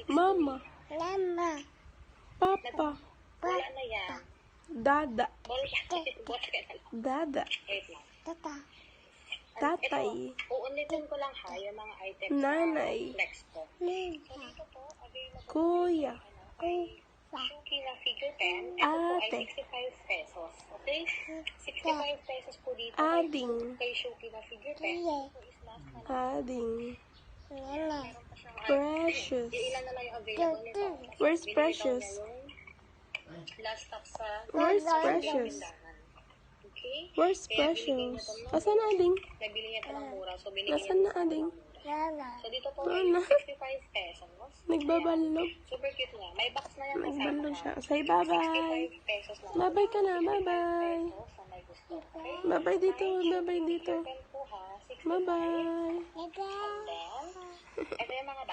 Mama. Papa. Wala na yan. Dada. Dada. Wait lang. Tatay. Uulitin ko lang ha, yung mga items Nanay. na flex ko. So, dito po, available Kuya. ay Shuki na figure 10. Ito po ay Ate. 65 pesos. Okay? 65 pesos po dito. Ading. Kay Shuki na figure 10. Ito is last na lang. Ading. Meron pa siyang Precious. yung ilan na lang yung available nito. Where's Binili daw Precious? niya yung last stock sa Where's sa Precious? tindahan. Okay? Where's Kaya binigyan Precious? niya to ng- Asan na Ading? Nabili niya ito ng mura. So, binigyan Nasaan niya na Ading? So, dito po ay Ano? 65 pesos. Nagbabalog. Super cute nga. May box na yan. Nagbalog siya. Say bye-bye. 65 pesos lang. Bye-bye ka na. Bye-bye. Pesos sa may gusto. Okay? Bye-bye dito. Bye-bye dito. Pen po ha. 65. Bye-bye. And then, ito yung mga